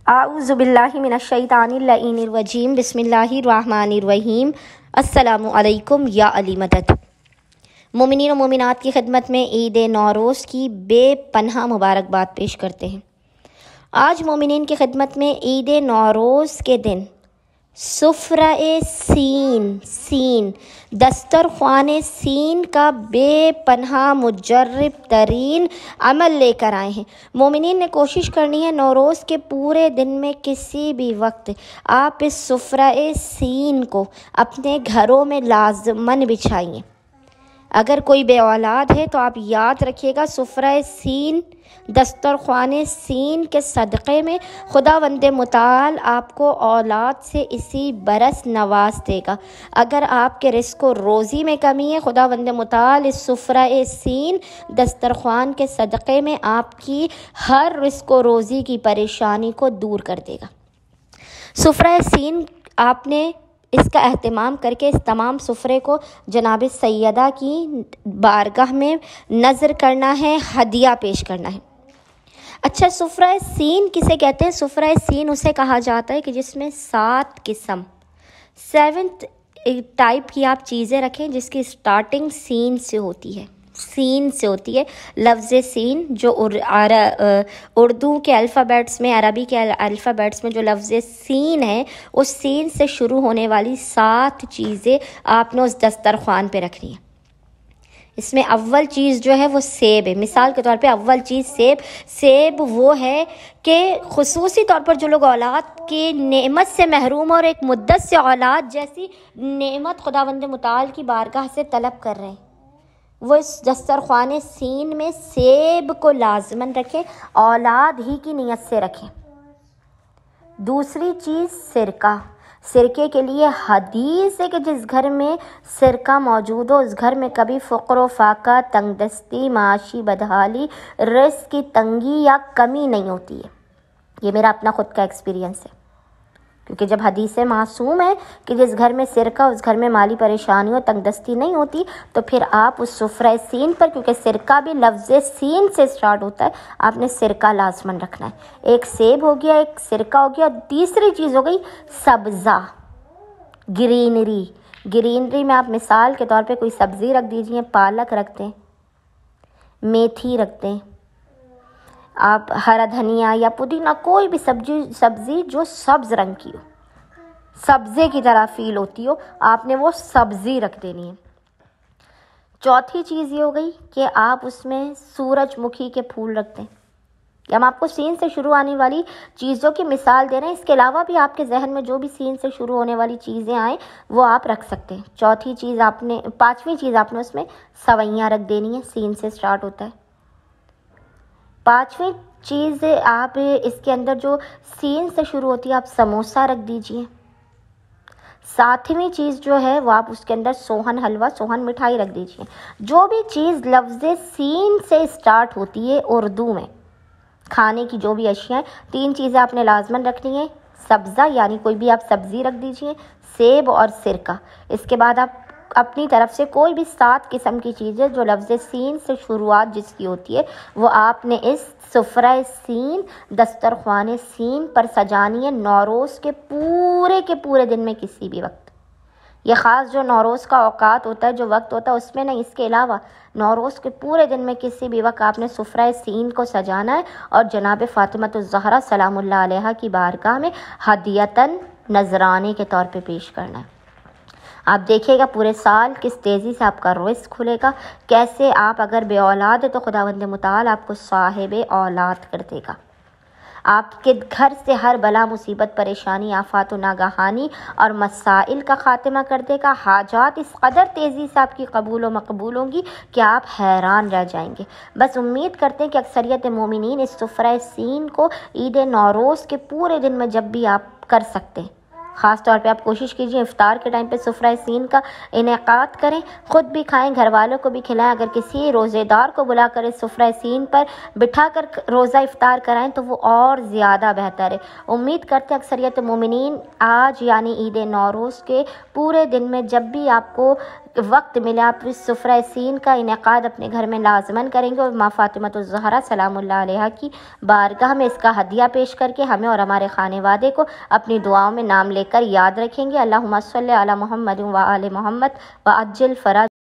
اعوذ باللہ من الشیطان اللعین الرجیم بسم اللہ الرحمن الرحیم۔ السلام علیکم یا علی مدد۔ مومنین و مومنات کی خدمت میں عید نوروز کی بے پناہ مبارکباد پیش کرتے ہیں۔ آج مومنین کی خدمت میں عید نوروز کے دن سفرہ سین دسترخوان سین کا بے پناہ مجرب ترین عمل لے کر آئے ہیں۔ مومنین نے کوشش کرنی ہے نوروز کے پورے دن میں کسی بھی وقت آپ اس سفرہ سین کو اپنے گھروں میں لازماً بچھائیے۔ اگر کوئی بے اولاد ہے تو آپ یاد رکھیے گا، سفرہ سین دسترخوان سین کے صدقے میں خداوند متعال آپ کو اولاد سے اسی برس نواز دے گا۔ اگر آپ کے رزق و روزی میں کمی ہے، خداوند متعال اس سفرہ سین دسترخوان کے صدقے میں آپ کی ہر رزق و روزی کی پریشانی کو دور کر دے گا۔ سفرہ سین آپ نے اس کا اہتمام کر کے اس تمام سفرے کو جناب سیدہ کی بارگاہ میں نظر کرنا ہے، ہدیہ پیش کرنا ہے۔ اچھا، سفرہ سین کسے کہتے ہیں؟ سفرہ سین اسے کہا جاتا ہے کہ جس میں 7 قسم 7 ٹائپ کی آپ چیزیں رکھیں، جس کی سٹارٹنگ سین سے ہوتی ہے۔ سین سے ہوتی ہے لفظ سین، جو اردو کے الفابیٹس میں، عربی کے الفابیٹس میں جو لفظ سین ہے، اس سین سے شروع ہونے والی 7 چیزیں آپ نے اس دسترخوان پہ رکھنی ہیں۔ اس میں اول چیز جو ہے وہ سیب ہے۔ مثال کے طور پہ اول چیز سیب وہ ہے کہ خصوصی طور پر جو لوگ اولاد کی نعمت سے محروم اور ایک مدت سے اولاد جیسی نعمت خداوند متعال کی بارگاہ سے طلب کر رہے ہیں، وہ اس دسترخوان سین میں سیب کو لازماً رکھیں، اولاد ہی کی نیت سے رکھیں۔ دوسری چیز سرکے کے لیے حدیث ہے کہ جس گھر میں سرکہ موجود ہو، اس گھر میں کبھی فقر و فاقہ، تنگ دستی، معاشی بدحالی، رزق کی تنگی یا کمی نہیں ہوتی ہے۔ یہ میرا اپنا خود کا ایکسپیرینس ہے، کیونکہ جب حدیث معصوم ہے کہ جس گھر میں سرکہ، اس گھر میں مالی پریشانی اور تنگ دستی نہیں ہوتی، تو پھر آپ اس سفرہ سین پر، کیونکہ سرکہ بھی لفظ سین سے سٹارٹ ہوتا ہے، آپ نے سرکہ لازماً رکھنا ہے۔ ایک سیب ہو گیا، ایک سرکہ ہو گیا، اور تیسری چیز ہو گئی سبزہ، گرینری میں آپ مثال کے طور پہ کوئی سبزی رکھ دیجئے، پالک رکھ دیں، میتھی رکھ دیں، آپ ہرا دھنیا یا پودینہ، کوئی بھی سبزی جو سبز رنگ کی ہو، سبزے کی طرح فیل ہوتی ہو، آپ نے وہ سبزی رکھ دینی ہے۔ چوتھی چیز یہ ہو گئی کہ آپ اس میں سورج مکھی کے پھول رکھ دیں۔ ہم آپ کو سین سے شروع آنے والی چیزوں کی مثال دے رہے ہیں، اس کے علاوہ بھی آپ کے ذہن میں جو بھی سین سے شروع ہونے والی چیزیں آئیں وہ آپ رکھ سکتے ہیں۔ پانچویں چیز آپ نے اس میں سوئیاں رکھ دینی ہے، سین سے سٹارٹ ہوتا ہے۔ پانچویں چیز آپ اس کے اندر جو سین سے شروع ہوتی ہے، آپ سموسہ رکھ دیجئے۔ ساتویں چیز جو ہے وہ آپ اس کے اندر سوہن حلوہ، سوہن مٹھائی رکھ دیجئے۔ جو بھی چیز لفظ سین سے سٹارٹ ہوتی ہے اردو میں، کھانے کی جو بھی اشیاء ہیں، 3 چیزیں آپ نے لازماً رکھنی ہے۔ سبزہ یعنی کوئی بھی آپ سبزی رکھ دیجئے، سیب اور سرکہ۔ اس کے بعد آپ اپنی طرف سے کوئی بھی 7 قسم کی چیزیں جو لفظ سین سے شروعات جس کی ہوتی ہے، وہ آپ نے اس سفرہ سین دسترخوان سین پر سجانی ہے، نوروز کے پورے دن میں کسی بھی وقت۔ یہ خاص جو نوروز کا اوقات ہوتا ہے، جو وقت ہوتا ہے، اس میں نہیں، اس کے علاوہ نوروز کے پورے دن میں کسی بھی وقت آپ نے سفرہ سین کو سجانا ہے اور جناب فاطمۃ الزہرا سلام اللہ علیہا کی بارگاہ میں ہدیۃً نذرانے کے طور پہ پیش کرنا ہے۔ آپ دیکھیے گا پورے سال کس تیزی سے آپ کا رزق کھلے گا، کیسے آپ اگر بے اولاد ہے تو خداوند متعال آپ کو صاحب اولاد کر دے گا، آپ کے گھر سے ہر بلا مصیبت پریشانی آفات و ناگہانی اور مسائل کا خاتمہ کر دے گا۔ حاجات اس قدر تیزی سے آپ کی قبول و مقبول ہوں گی کہ آپ حیران رہ جائیں گے۔ بس امید کرتے ہیں کہ اکثریت مومنین اس سفرہ سین کو عید نوروز کے پورے دن میں جب بھی آپ کر سکتے ہیں، خاص طور پہ آپ کوشش کیجیے افطار کے ٹائم پہ سفرہ سین کا انعقاد کریں، خود بھی کھائیں، گھر والوں کو بھی کھلائیں۔ اگر کسی روزے دار کو بلا کر اس سفرہ سین پر بٹھا کر روزہ افطار کرائیں تو وہ اور زیادہ بہتر ہے۔ امید کرتے ہیں اکثریت مومنین آج یعنی عید نوروز کے پورے دن میں جب بھی آپ کو وقت ملے آپ اس سفرہ سین کا انعقاد اپنے گھر میں لازماً کریں گے، اور ماں فاطمۃ الزہرا سلام اللہ علیہا کی بارگاہ میں اس کا ہدیہ پیش کر کے ہمیں اور ہمارے خانے وادے کو اپنی دعاؤں میں نام لے کر یاد رکھیں گے۔ اللہم صلی علی محمد و آل محمد وعجل فرج